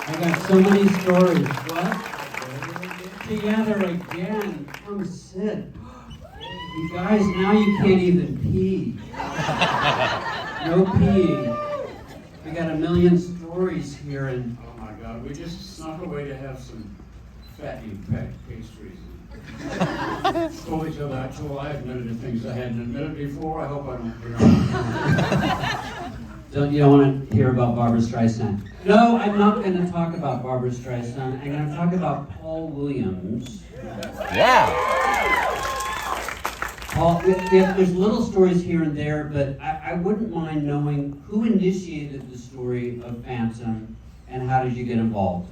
I got so many stories. What? Together again. Come sit. You guys, now you can't even pee. No peeing. We got a million stories here, and Oh my God, we just snuck away to have some fattening pastries. Told each other, I admitted to things I hadn't admitted before. I hope I don't you don't want to hear about Barbra Streisand. No, I'm not going to talk about Barbra Streisand. I'm going to talk about Paul Williams. Yeah. Paul, there's little stories here and there, but I wouldn't mind knowing who initiated the story of Phantom and how did you get involved?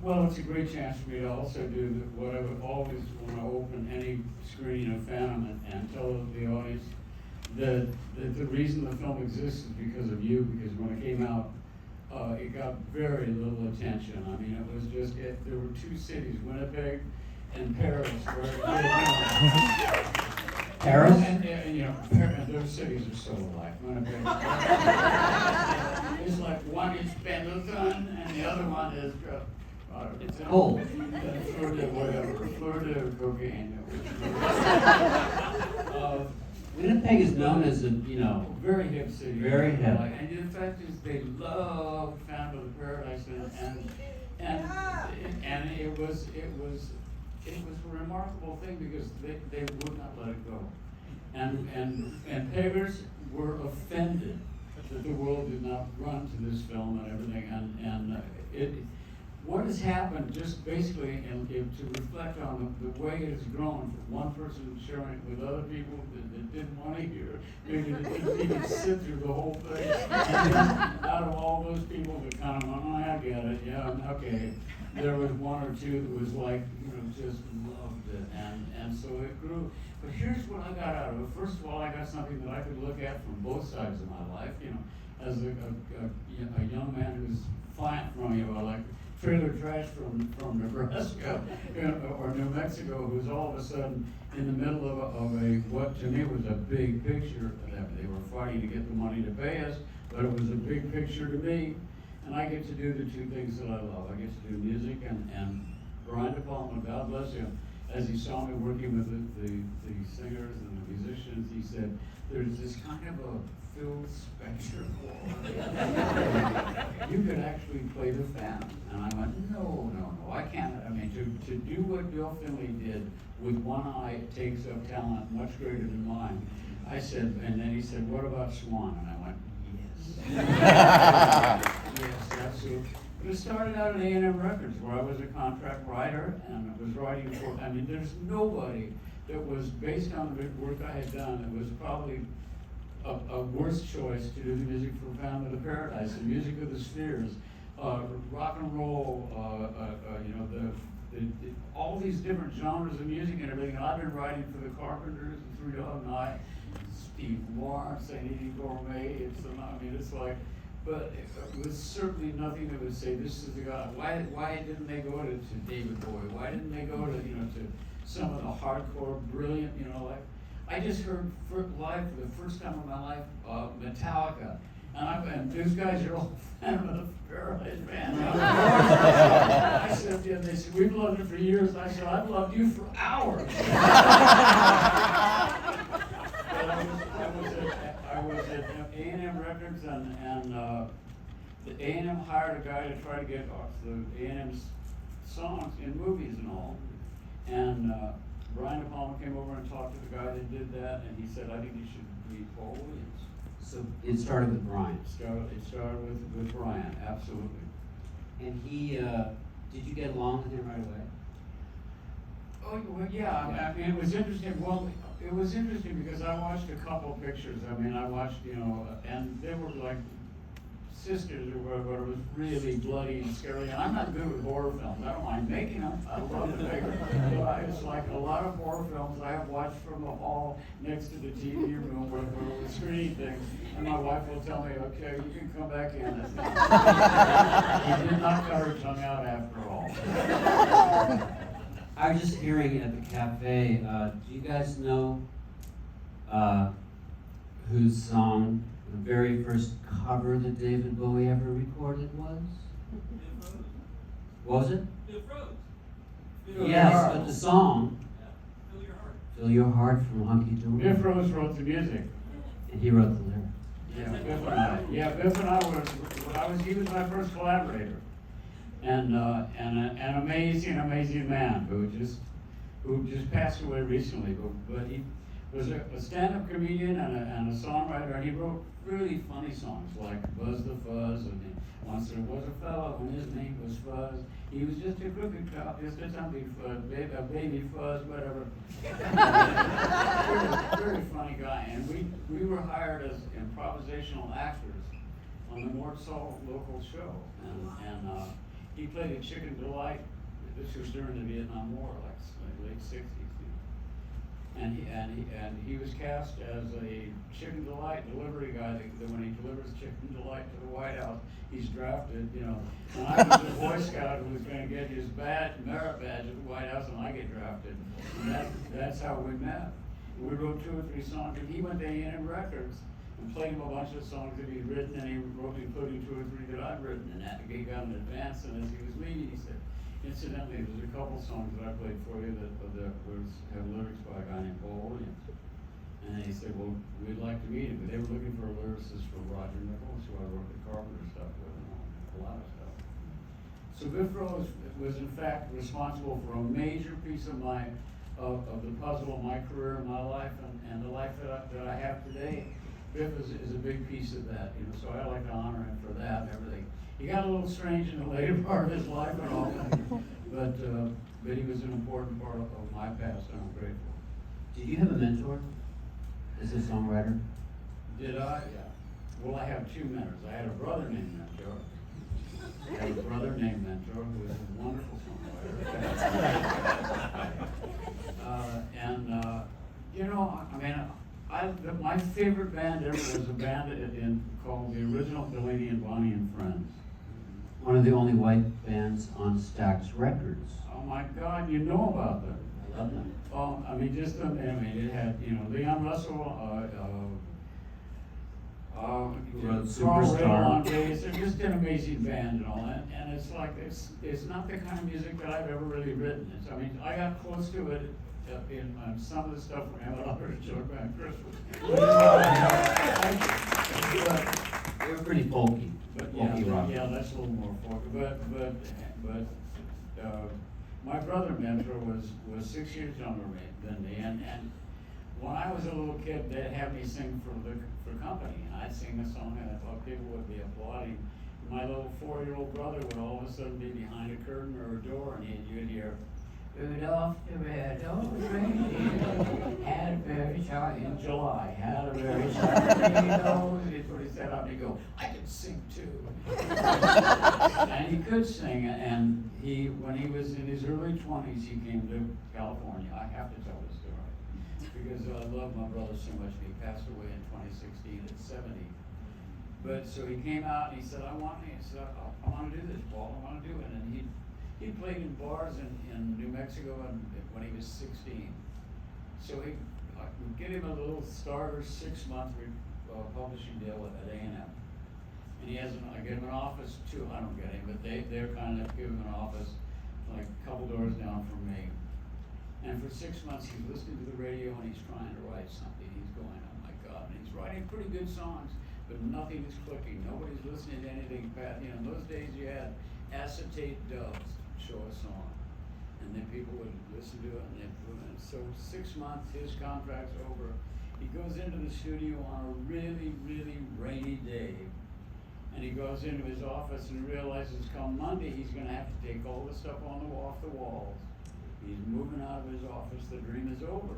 Well, it's a great chance for me to also do what I would always want to open any screening of Phantom and tell the audience that the reason the film exists is because of you, because when it came out, it got very little attention. I mean, it was just, there were two cities, Winnipeg and Paris, where Paris? And those cities are so alike. Winnipeg. It's like one is Pendleton and the other one is it's cold. Florida cocaine. Winnipeg is known as a, very hip city. Very hip. And the fact is, they love Phantom of the Paradise, and it was a remarkable thing because they would not let it go, and Peggers were offended that the world did not run to this film and everything, and what has happened, just basically, and to reflect on the way it has grown, from one person sharing it with other people that didn't want to hear, maybe that didn't even sit through the whole thing. Out of all those people that kind of went, oh, I get it, yeah, okay. There was one or two that was like, just loved it, and so it grew. But here's what I got out of it. First of all, I got something that I could look at from both sides of my life, as a young man who's flying from like trailer trash from Nebraska or New Mexico, who's all of a sudden in the middle of a what to me was a big picture. They were fighting to get the money to pay us, but it was a big picture to me. And I get to do the two things that I love. I get to do music, and Brian De Palma, God bless him, as he saw me working with the singers and the musicians, he said, there's this kind of a Phil Spector quality. You could actually play the Phantom. And I went, no, I can't. I mean, to do what Bill Finley did with one eye, it takes up talent much greater than mine. I said, and then he said, what about Swan? And I went, yes. Yes, absolutely. But it started out at A&M Records, where I was a contract writer, and I was writing for, there's nobody that was, based on the work I had done, that was probably a worse choice to do the music for Phantom of the Paradise, the music of the Spheres, rock and roll, all these different genres of music and everything. And I've been writing for the Carpenters, the Three Dog Night, Steve Lawrence, St. Edie Gourmet. It's like, but it was certainly nothing that would say this is the guy. Why didn't they go to David Bowie? Why didn't they go to to some of the hardcore, brilliant, like I just heard live for the first time in my life Metallica, and those guys are all Phantom of the Paradise fans. I said, yeah, they said we've loved it for years. I said I've loved you for hours. I was at A&M Records, and the A&M hired a guy to try to get the A&M's songs in movies and all. And Brian De Palma came over and talked to the guy that did that, and he said, I think you should meet Paul Williams. So it started with Brian. It started with Brian, absolutely. And he, did you get along with him right away? Oh, well, yeah. I mean, it was interesting. Well, it was interesting because I watched a couple of pictures. I mean, I watched, and they were like sisters or whatever. It was really bloody and scary. And I'm not good with horror films. I don't mind making them. I love to make them. But it's like a lot of horror films I have watched from the hall next to the TV room where we're screening things. And my wife will tell me, okay, you can come back in. He did not cut her tongue out after all. I was just hearing at the cafe, do you guys know whose song, the very first cover that David Bowie ever recorded was? What was it? Fill Yes, Your Heart. but the song, Fill Your Heart. Fill Your Heart from Hunky Dory. Biff Rose wrote the music. And he wrote the lyrics. Yeah, Biff and I he was my first collaborator. And an amazing man who just passed away recently, but he was a stand-up comedian and a songwriter, and he wrote really funny songs like Buzz the Fuzz, and once there was a fellow and his name was Fuzz. He was just a crooked cop, just a tumpy fuzz, a baby fuzz, whatever. Very funny guy, and we were hired as improvisational actors on the North Salt local show, and he played a Chicken Delight. This was during the Vietnam War, like late '60s. And he was cast as a Chicken Delight delivery guy. That when he delivers Chicken Delight to the White House, he's drafted. And I was a Boy Scout who was going to get his merit badge at the White House, and I get drafted. And that's how we met. We wrote 2 or 3 songs, and he went to A&M Records and played him a bunch of songs that he'd written, and he wrote, including 2 or 3 that I'd written. And that he got an advance, and as he was leaving, he said, incidentally, there's a couple songs that I played for you that have lyrics by a guy named Paul Williams. And he said, well, we'd like to meet him. But they were looking for a lyricist for Roger Nichols, who I wrote the Carpenter stuff with, and a lot of stuff. So Biff Rose was, in fact, responsible for a major piece of the puzzle of my career and my life, and the life that I have today. Biff is a big piece of that, so I like to honor him for that and everything. He got a little strange in the later part of his life and all, but he was an important part of my past, and I'm grateful. Did you have a mentor as a songwriter? Did I? Yeah. Well, I have 2 mentors. I had a brother named Mentor. Who was a wonderful songwriter. My favorite band ever was a band called the original Delaney and Bonnie and Friends. One of the only white bands on Stax Records. Oh my God, you know about them. I love them. Oh, it had, Leon Russell, Wrote Carl Riddle Superstar. on bass. They're just an amazing band and all that. And it's like, it's not the kind of music that I've ever really written. I got close to it in some of the stuff from Hamilton Joke and Christmas. They were pretty folky. Folky rock. Yeah, that's a little more folky. But my brother Mentor was 6 years younger than me, and when I was a little kid, they'd have me sing for company. I'd sing a song, and I thought people would be applauding. My little 4-year-old brother would all of a sudden be behind a curtain or a door, and you'd hear, Rudolph the red-nosed reindeer had a very shiny in July, had a very shiny nose. That's what he said. And he'd go, I can sing too. And he could sing, and when he was in his early 20s, he came to California. I have to tell this story because I love my brother so much. He passed away in 2016 at 70. But so he came out and he said, I want to do this, Paul. I want to do it. And he played in bars in New Mexico when he was 16. So I would get him a little starter 6-month publishing deal at A&M. And I get him an office too. I don't get him, but they're kind of give him an office like a couple doors down from me. And for 6 months he's listening to the radio and he's trying to write something. He's going, oh my God, and he's writing pretty good songs, but nothing is clicking. Nobody's listening to anything. In those days you had acetate dubs show a song, and then people would listen to it, and they'd put it. So 6 months, his contract's over. He goes into the studio on a really, really rainy day, and he goes into his office and realizes come Monday he's going to have to take all the stuff off the walls. He's moving out of his office. The dream is over,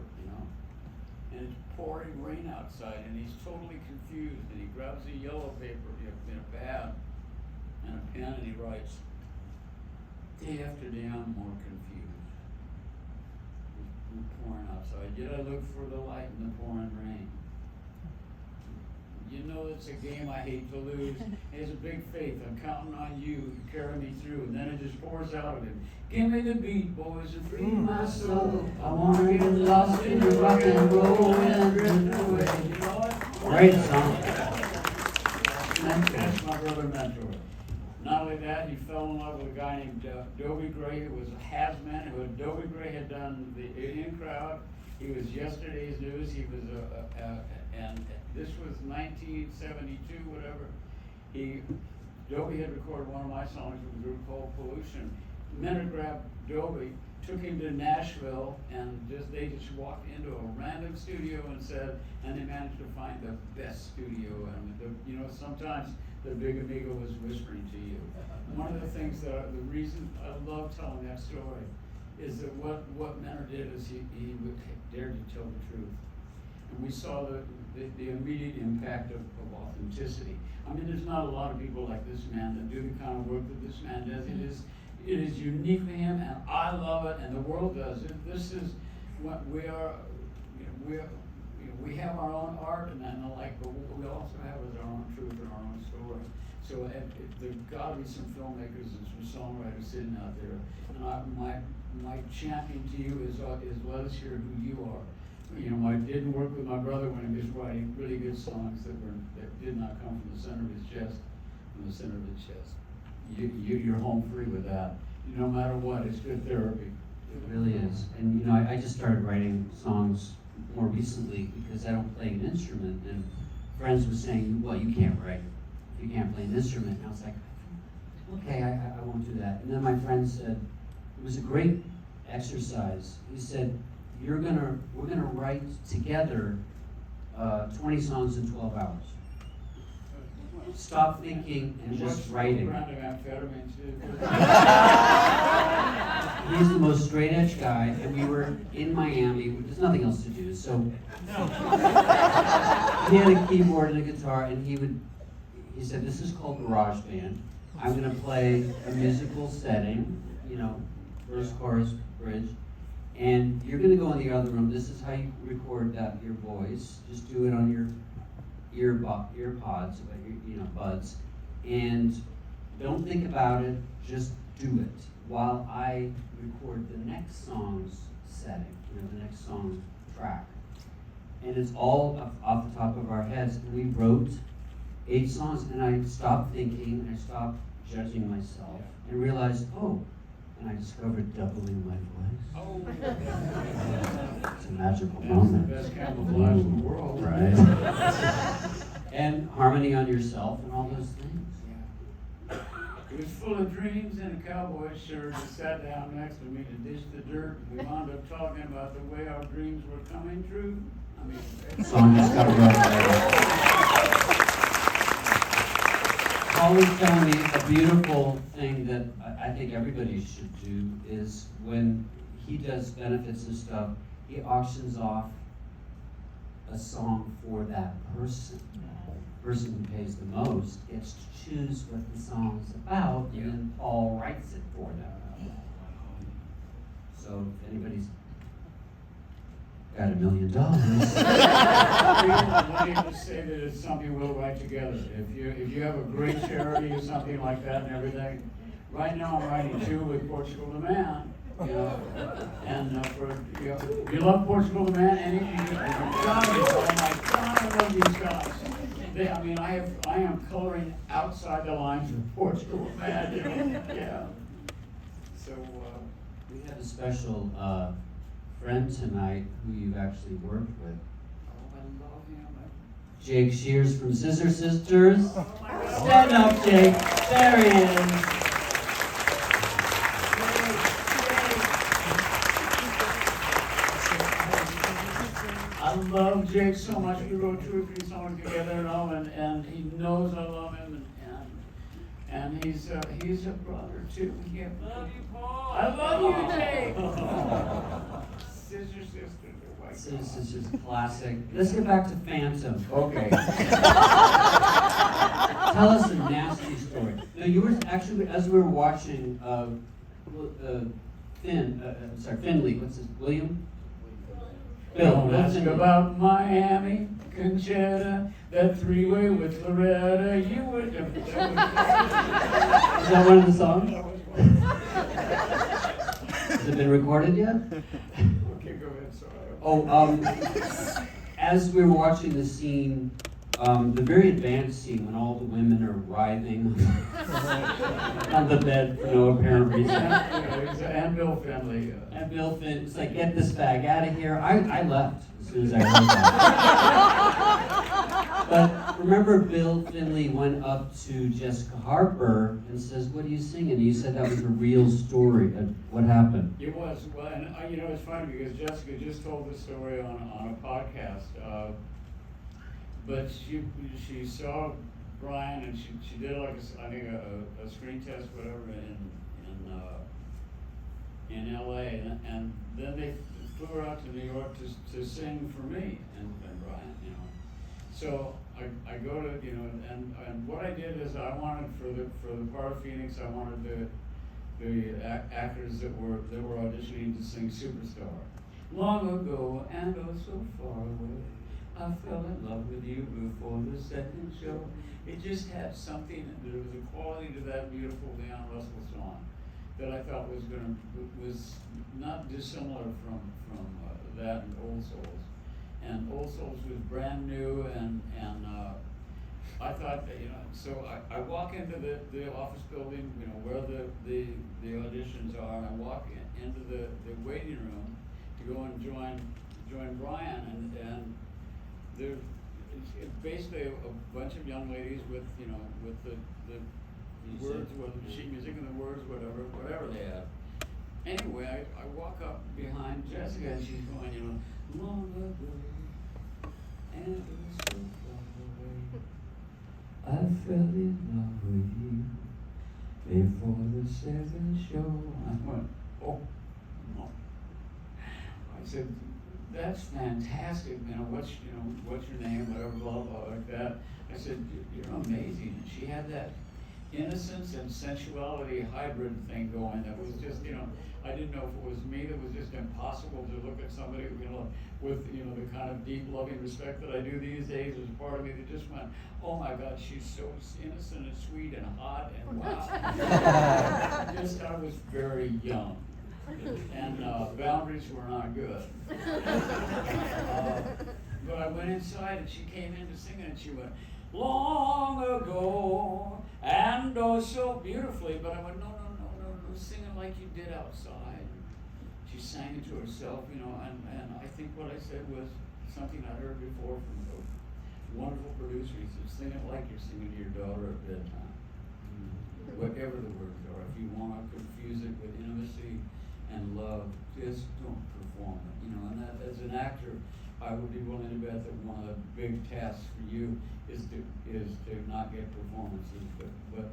and it's pouring rain outside, and he's totally confused. And he grabs a yellow paper, in a pad, and a pen, and he writes, day after day I'm more confused. It's pouring outside, yet I look for the light in the pouring rain. It's a game I hate to lose. He has a big faith. I'm counting on you to carry me through. And then it just pours out of him. Give me the beat, boys, and free my soul. I want to get lost in your rock and roll and drift away. You know what? Great song. That's my brother Mentor. Not only that, he fell in love with a guy named Dobie Gray, who was a hazmat, who Dobie Gray had done the In Crowd. He was Yesterday's News. He was and this was 1972, whatever. Dobie had recorded one of my songs with a group called Pollution. Men grabbed Dobie, took him to Nashville, and they just walked into a random studio and they managed to find the best studio. And sometimes the big amigo was whispering to you. One of the things the reason I love telling that story is that what Menor did is he dared to tell the truth. And we saw the immediate impact of authenticity. I mean, there's not a lot of people like this man that do the kind of work that this man does. It is uniquely him, and I love it, and the world does it. This is what we are. We have our own art and the like, but what we also have is our own truth and our own story. So there's got to be some filmmakers and some songwriters sitting out there. And my champion to you is let us hear who you are. I didn't work with my brother when he was writing really good songs that did not come from the center of his chest. From the center of his chest, you're home free with that. No matter what, it's good therapy. It really is. And I just started writing songs more recently because I don't play an instrument. And friends were saying, well, you can't write if you can't play an instrument. And I was like, okay, I won't do that. And then my friend said, it was a great exercise. He said, we're gonna write together 20 songs in 12 hours. Stop thinking and just writing. He's the most straight edge guy, and we were in Miami. There's nothing else to do, so he had a keyboard and a guitar, and he said, this is called Garage Band. I'm gonna play a musical setting, verse, chorus, bridge, and you're gonna go in the other room. This is how you record your voice. Just do it on your earpods, buds, and don't think about it, just do it while I record the next song's setting, the next song track. And it's all off the top of our heads. And we wrote 8 songs, and I stopped thinking, and I stopped judging myself, and realized, and I discovered doubling my voice. It's a magical moment. That's the best camouflage in the world. Right. And harmony on yourself and all those things. Yeah. He was full of dreams in a cowboy shirt and sat down next to me to dish the dirt. We wound up talking about the way our dreams were coming true. Song just got wrote. Paul was telling me a beautiful thing that I think everybody should do is when he does benefits and stuff, he auctions off a song for that person. The person who pays the most gets to choose what the song's about, and then Paul writes it for them. So if anybody's got $1 million. Let me just say that it's something we'll write together. If you have a great charity or something like that and everything, right now I'm writing 2 with Portugal the Man. And you love Portugal the Man, and oh my God, I love these guys. I am coloring outside the lines of Portugal the Man. Yeah. So we have a special friend tonight who you've actually worked with. I love him. Jake Shears from Scissor Sisters. Oh my God. Stand up, Jake. There he is. I love Jake so much. We wrote 2 or 3 songs together, and he knows I love him, and he's a brother too. Yeah. Love you, Paul. I love you, Jake. Scissor Sisters are white. Scissor Sisters, classic. Let's get back to Phantom. Okay. Tell us a nasty story. No, you were actually, as we were watching, Finley. What's his William? Bill. Ask about Miami, Conchetta, that 3-way with Loretta. You would. Is that one of the songs? Has it been recorded yet? Okay, go ahead. Sorry. As we were watching the scene the very advanced scene when all the women are writhing on the bed for no apparent reason. And Bill Finley. And Bill Finley, it's like, get this bag out of here. I left as soon as I heard that. But remember, Bill Finley went up to Jessica Harper and says, what are you singing? You said that was a real story. What happened? It was. Well, and you know, it's funny because Jessica just told the story on a podcast. But she saw Brian and she did like I think a screen test, whatever, in LA, and then they flew her out to New York to sing for me and Brian, you know. So I go to, you know, and what I did is I wanted for the part of Phoenix, I wanted the actors that were auditioning to sing Superstar. Long ago and oh so far away, I fell in love with you before the second show. It just had something, there was a quality to that beautiful Leon Russell song that I thought was not dissimilar from that and Old Souls. And Old Souls was brand new and I thought that, you know, so I walk into the office building, you know, where the auditions are, and I walk into the waiting room to go and join Brian, and there's basically a bunch of young ladies with, you know, with the words, with the sheet music and the words, whatever they have. Anyway, I walk up behind Jessica and she's going, you know, long ago, and it was so far away, I fell in love with you before the second show. I went, oh, no. I said, that's fantastic, you know, what's your name, whatever, blah, blah, like that. I said, you're amazing. And she had that innocence and sensuality hybrid thing going that was just, you know, I didn't know if it was me that was just impossible to look at somebody, you know, with, you know, the kind of deep loving respect that I do these days. There's a part of me that just went, oh my God, she's so innocent and sweet and hot and wow. I was very young. And boundaries were not good. But I went inside and she came in to sing and she went, long ago, and oh so beautifully. But I went, no, sing it like you did outside. She sang it to herself, you know, and I think what I said was something I heard before from a wonderful producer. He said, sing it like you're singing to your daughter at bedtime. Whatever the words are, if you want to confuse it with intimacy and love, just don't perform it, you know. And that, as an actor, I would be willing to bet that one of the big tasks for you is to not get performances, but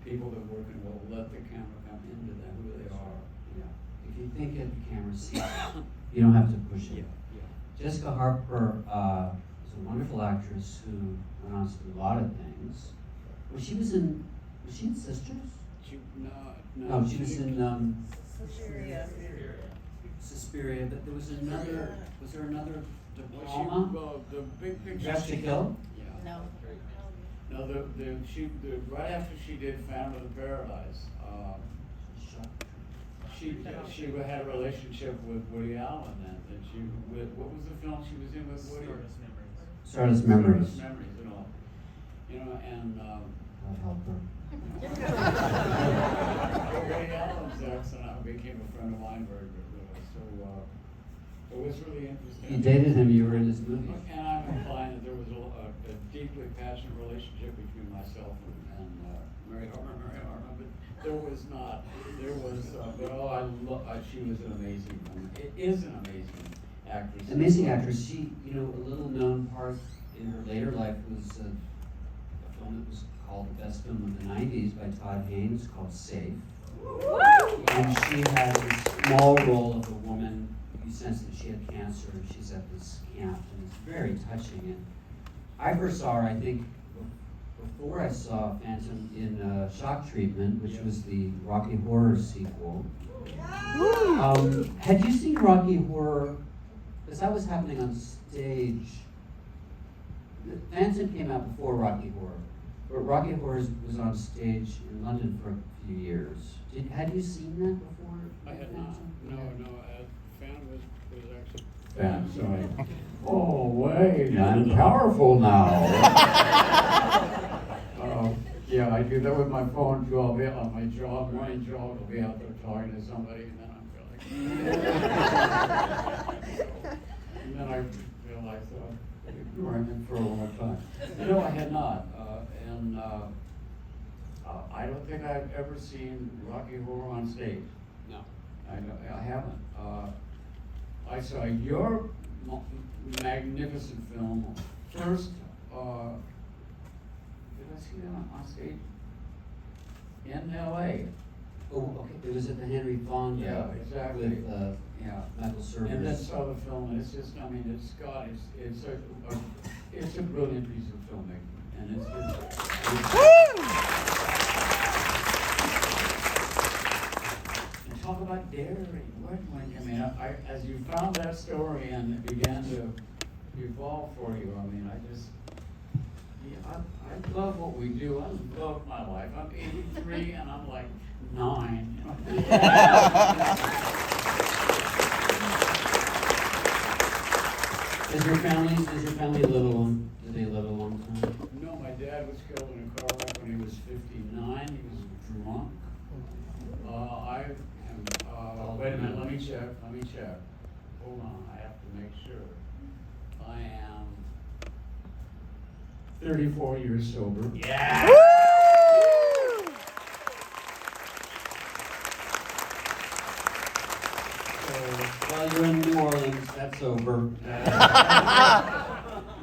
people that work and will let the camera come into them, who they are. Yeah. If you think at the camera sees, you don't have to push it. Yeah. Jessica Harper is a wonderful actress who went on to do a lot of things. Was she in Sisters? No, she was in Suspiria, but there was another. Was there another diploma? The Big Picture. Dressed to Kill? No. No, right after she did Phantom of the Paradise, she had a relationship with Woody Allen then. What was the film she was in with Woody? Stardust Memories. Stardust Memories and all. You know, and God help her. Woody Allen's ex and I became a friend of mine very quickly. So it was really interesting. You dated him, you were in his movie. And I'm implying that there was a deeply passionate relationship between myself and Mary Hartman, but there was not. There was, but she was an amazing woman. It is an amazing actress. Amazing actress. She, you know, a little known part in her later life was a film that was called the best film of the 90s by Todd Haynes called Safe. And she had a small role of a woman. You sense that she had cancer and she's at this camp, and it's very touching. And I first saw her, I think, before I saw Phantom in Shock Treatment, which was the Rocky Horror sequel. Had you seen Rocky Horror? Because that was happening on stage. Phantom came out before Rocky Horror, but Rocky Horror was on stage in London for a few years. Had you seen that before? I had not. No. Phantom was actually fan. So I, oh wait, I'm powerful now. Yeah, I do that with my phone too. I'll be on my jog, morning jog. I'll be out there talking to somebody, and then I'm like, and then I realize I've been ignoring it for a long time. No, I had not, and I don't think I've ever seen Rocky Horror on stage. No. I haven't. I saw your magnificent film first. Did I see that on stage? In L.A. Oh, okay. It was at the Henry Fonda. Yeah, exactly. With Michael Service. And then saw the film, and it's just, I mean, it's a brilliant piece of filmmaking, and and talk about daring. I mean, as you found that story and it began to evolve for you, I mean, I love what we do. I love my life. I'm 83 and I'm like 9. Is your family did they live a long time? No, my dad was killed in a car wreck when he was 59. He was drunk. Wait a minute, let me check. Hold on, I have to make sure. I am 34 years sober. Yeah! Well, you're in New Orleans, that's over.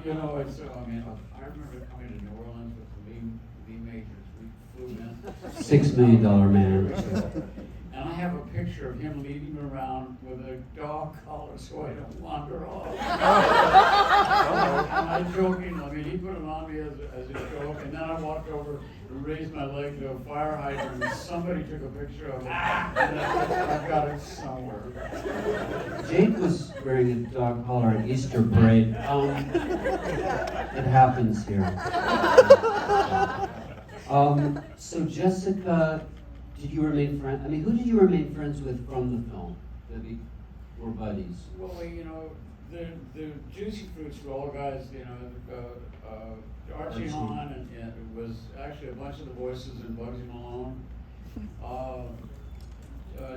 You know, it's, I mean, I remember coming to New Orleans with the Lee Majors. We flew in. $6 million man. And I have a picture of him leading me around with a dog collar so I don't wander off. And I'm joking, I mean, he put it on me as a joke, and then I walked over and raised my leg to a fire hydrant, and somebody took a picture of it. And I've got it somewhere. Jake was wearing a dog collar at Easter parade. It happens here. So Jessica, did you remain friends? I mean, who did you remain friends with from the film that were buddies? Well, you know, the Juicy Fruits were all guys, you know, Archie Hahn, and it was actually a bunch of the voices in Bugsy Malone.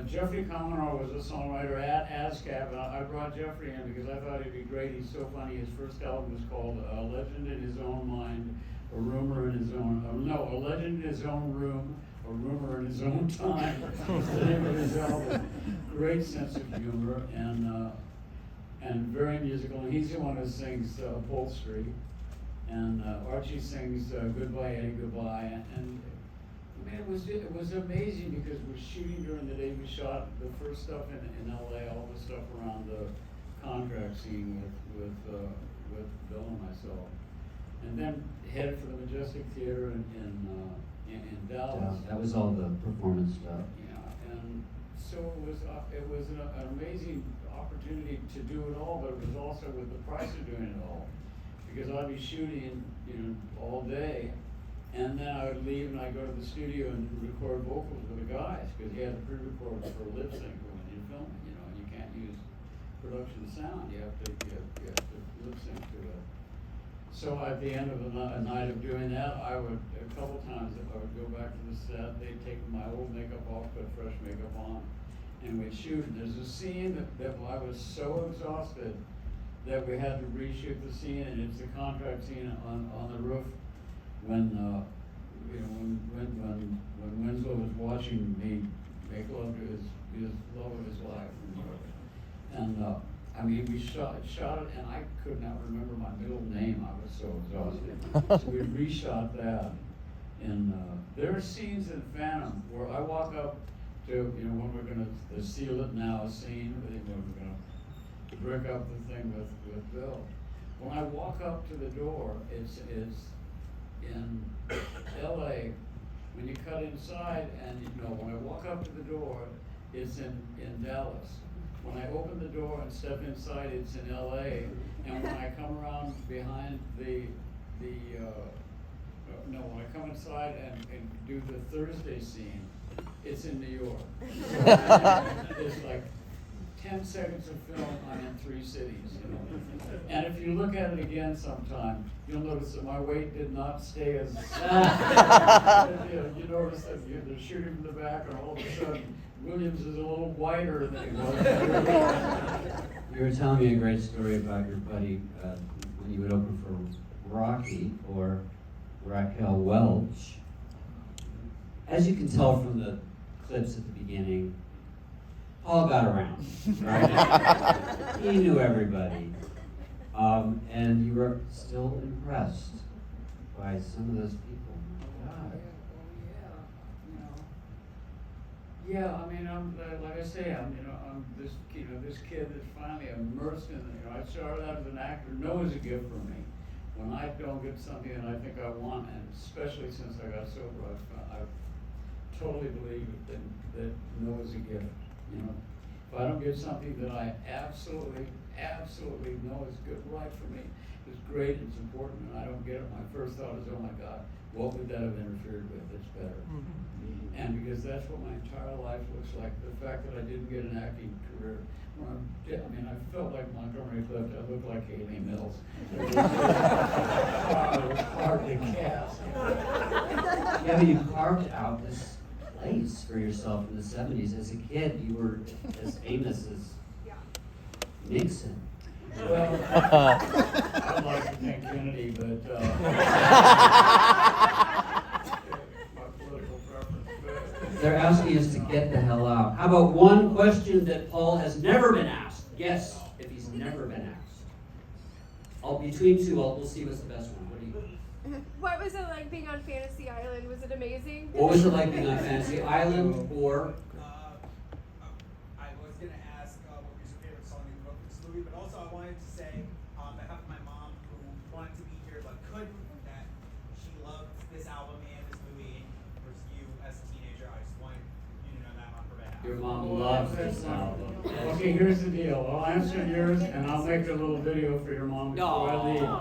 Jeffrey Commodore was a songwriter at ASCAP, and I brought Jeffrey in because I thought he'd be great. He's so funny. His first album was called A Legend in His Own Mind, A Rumor in His Own, A Legend in His Own Room, A Rumor in His Own Time. That's the name of his album. Great sense of humor and very musical. And he's the one who sings Upholstery. And Archie sings Goodbye Eddie Goodbye. And I mean, it was amazing because we're shooting during the day. We shot the first stuff in LA, all the stuff around the contract scene with Bill and myself. And then headed for the Majestic Theater in Dallas. That was all the performance stuff. Yeah, and so it was an amazing opportunity to do it all, but it was also with the price of doing it all, because I'd be shooting, you know, all day, and then I would leave and I'd go to the studio and record vocals with the guys, because you had to pre-record for lip sync when you film it, you know, and you can't use production sound. You have to lip sync to it. So at the end of a night of doing that, a couple times I would go back to the set, they'd take my old makeup off, put fresh makeup on, and we'd shoot. And there's a scene that I was so exhausted that we had to reshoot the scene, and it's the contract scene on the roof when Winslow was watching me make love to his love of his life. And I mean, we shot it, and I could not remember my middle name. I was so exhausted. So we reshot that. And there are scenes in Phantom where I walk up to, you know, when we're going to Seal It Now scene, when we're going to brick up the thing with Bill. When I walk up to the door, it's in LA. When you cut inside, and you know, when I walk up to the door, it's in Dallas. When I open the door and step inside, it's in LA. And when I come around behind when I come inside and do the Thursday scene, it's in New York. So it's like 10 seconds of film, I'm in 3 cities, you know. And if you look at it again sometime, you'll notice that my weight did not stay as, you notice that they're shooting from the back, and all of a sudden, Williams is a little whiter than he was. You were telling me a great story about your buddy when you would open for Rocky or Raquel Welch. As you can tell from the clips at the beginning, Paul got around, right? He knew everybody. And you were still impressed by some of those people. My God. Yeah, I mean, I'm like I say, I'm this kid that's finally immersed in it. I started out as an actor. No is a gift for me. When I don't get something that I think I want, and especially since I got sober, I totally believe that no is a gift. You know, if I don't get something that I absolutely know is good, right for me, it's great, it's important, and I don't get it, my first thought is, oh my God, what would that have interfered with? It's better. Mm-hmm. And because that's what my entire life looks like. The fact that I didn't get an acting career, I felt like Montgomery Clift. I looked like Haley Mills. It was hard to cast. Yeah, but you carved out this place for yourself in the 70s. As a kid, you were as famous as Nixon. Well, I'd like to thank Kennedy, but my political preference. They're asking us to get the hell out. How about one question that Paul has never been asked? Guess if he's never been asked. Between two, we'll see what's the best one. What do you? What was it like being on Fantasy Island? Was it amazing? What was it like being on Fantasy Island or? I was going to ask what was your favorite song you wrote for this movie, but also I wanted to say on behalf of my mom who wanted to be here but couldn't, that she loved this album and this movie for you as a teenager. I just wanted you to know that on her behalf. Your mom loves this album. Okay, here's the deal. I'll answer yours, and I'll make a little video for your mom before I leave. Say hi,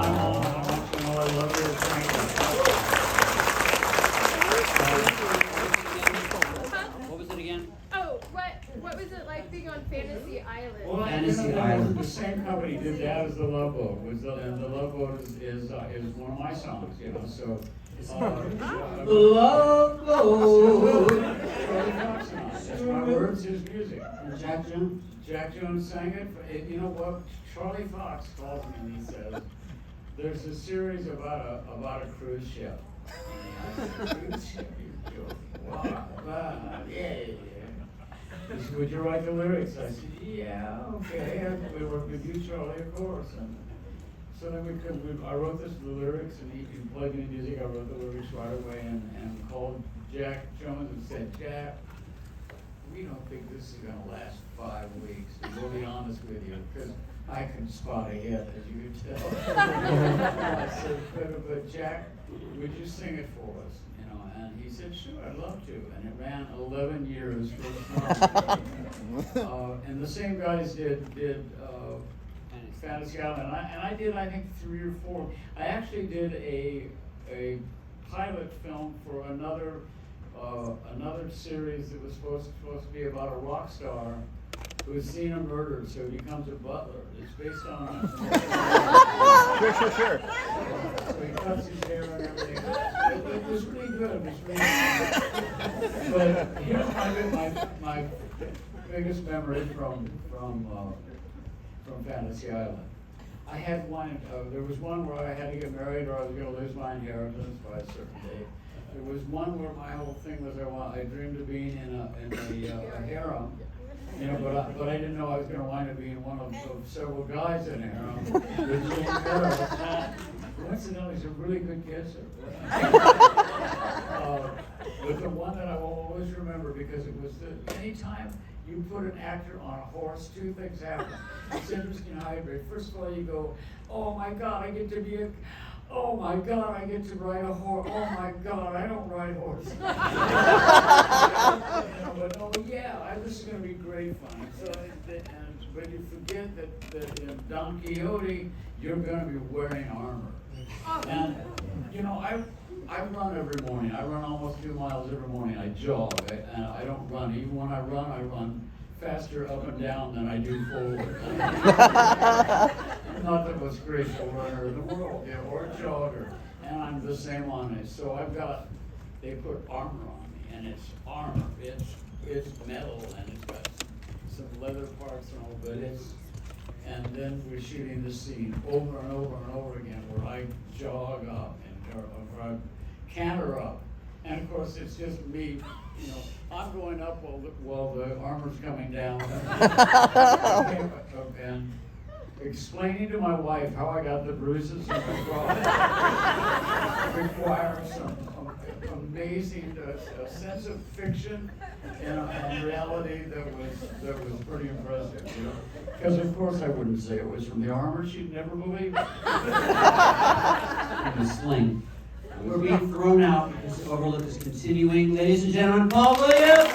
Mom. I want you to know I love you. Thank What was it again? Oh, what was it like being on Fantasy Island? Well, Fantasy Island. The same company did that as The Love Boat. And The Love Boat is one of my songs, you know, so. Love Boat. That's my words, his music. And Jack Jones? Jack Jones sang it. You know what? Charlie Fox calls me and he says, there's a series about a cruise ship. Cruise ship, you're joking. Wow, yeah. He said, would you write the lyrics? I said, yeah, okay. We worked with you, Charlie, of course. And so then I wrote the lyrics, and he played me the music. I wrote the lyrics right away and called Jack Jones and said, Jack, we don't think this is going to last 5 weeks. And we'll be honest with you, because I can spot a hit, as you can tell. I said, but Jack, would you sing it for us? You know, and he said, sure, I'd love to. And it ran 11 years for and the same guys did Fantasy Island, and I did, I think, 3 or 4. I actually did a pilot film for another series that was supposed to be about a rock star who has seen a murder, so he becomes a butler. It's based on Sure. So he cuts his hair and everything. It was really good. It was really good. But here's my biggest memory from Fantasy Island. I had one. There was one where I had to get married, or I was going to lose my inheritance by a certain date. There was one where my whole thing was I dreamed of being in a harem, you know, but I didn't know I was going to wind up being one of several guys in a harem with Jane Barrow. Coincidentally, he's a really good kisser. But the one that I will always remember, because it was anytime you put an actor on a horse, 2 things happen. It's interesting how you break. First of all, you go, oh my God, I get to ride a horse. Oh my God, I don't ride horses. But oh yeah, this is going to be great fun. So, but you forget that in Don Quixote, you're going to be wearing armor. And you know, I run every morning. I run almost 2 miles every morning. I jog, and I don't run. Even when I run faster up and down than I do forward. Not the most graceful runner in the world, yeah, or jogger. And I'm the same on it. So they put armor on me, and it's armor. It's metal, and it's got some leather parts and all, but and then we're shooting the scene over and over and over again where I jog up or I canter up. And of course, it's just me, I'm going up while the armor's coming down. And explaining to my wife how I got the bruises and the cross requires some amazing sense of fiction and reality that was pretty impressive, Because of course I wouldn't say it was from the armor; she'd never believe it. In a sling. We're being thrown out because Overlook is continuing. Ladies and gentlemen, Paul Williams!